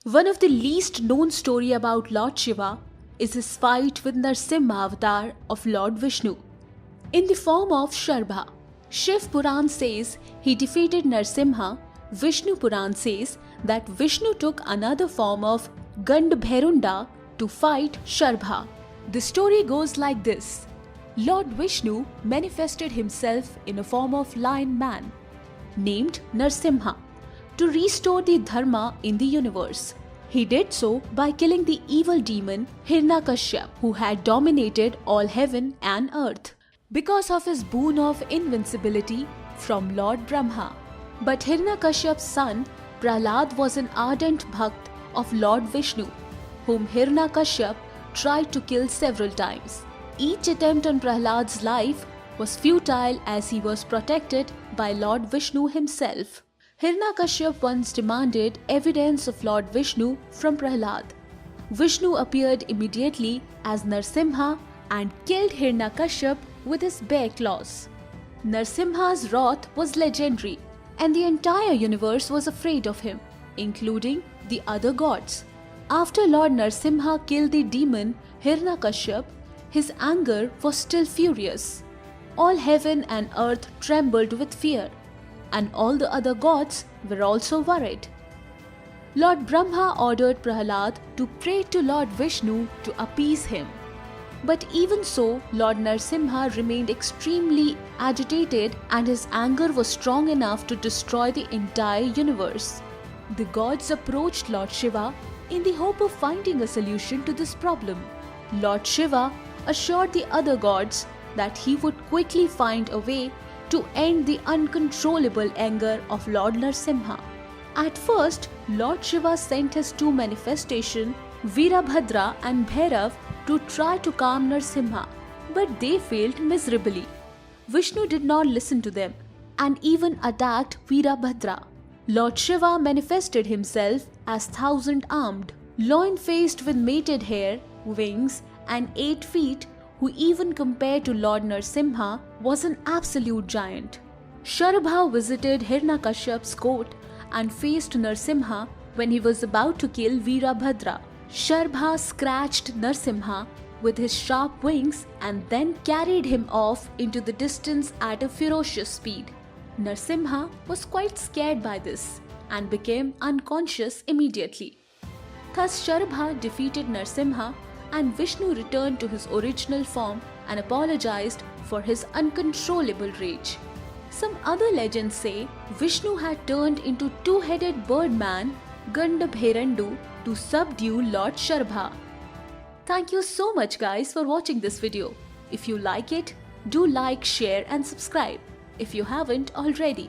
One of the least known story about Lord Shiva is his fight with Narsimha avatar of Lord Vishnu in the form of Sharbha. Shiv Puran says he defeated Narsimha. Vishnu Puran says that Vishnu took another form of Gandbhairunda to fight Sharbha. The story goes like this. Lord Vishnu manifested himself in a form of lion man named Narsimha to restore the dharma in the universe. He did so by killing the evil demon Hiranyakashipu, who had dominated all heaven and earth because of his boon of invincibility from Lord Brahma. But Hiranyakaship's son Prahlad was an ardent bhakt of Lord Vishnu, whom Hiranyakashipu tried to kill several times. Each attempt on Prahlad's life was futile as he was protected by Lord Vishnu himself. Hiranyakashipu once demanded evidence of Lord Vishnu from Prahlad. Vishnu appeared immediately as Narsimha and killed Hiranyakashipu with his bare claws. Narsimha's wrath was legendary, and the entire universe was afraid of him, including the other gods. After Lord Narsimha killed the demon Hiranyakashipu, his anger was still furious. All heaven and earth trembled with fear, and all the other gods were also worried. Lord Brahma ordered Prahlad to pray to Lord Vishnu to appease him. But even so, Lord Narsimha remained extremely agitated, and his anger was strong enough to destroy the entire universe. The gods approached Lord Shiva in the hope of finding a solution to this problem. Lord Shiva assured the other gods that he would quickly find a way to end the uncontrollable anger of Lord Narsimha. At first, Lord Shiva sent his two manifestations, Virabhadra and Bhairav, to try to calm Narsimha, but they failed miserably. Vishnu did not listen to them and even attacked Virabhadra. Lord Shiva manifested himself as thousand-armed, lion-faced with matted hair, wings, and 8 feet, who even compared to Lord Narsimha was an absolute giant. Sharbha visited Hiranyakaship's court and faced Narsimha when he was about to kill Virabhadra. Sharbha scratched Narsimha with his sharp wings and then carried him off into the distance at a ferocious speed. Narsimha was quite scared by this and became unconscious immediately. Thus Sharbha defeated Narsimha, and Vishnu returned to his original form and apologized for his uncontrollable rage. Some other legends say Vishnu had turned into two-headed bird man Gandabherandu to subdue Lord Sharbha. Thank you so much guys for watching this video. If you like it, do like, share and subscribe if you haven't already.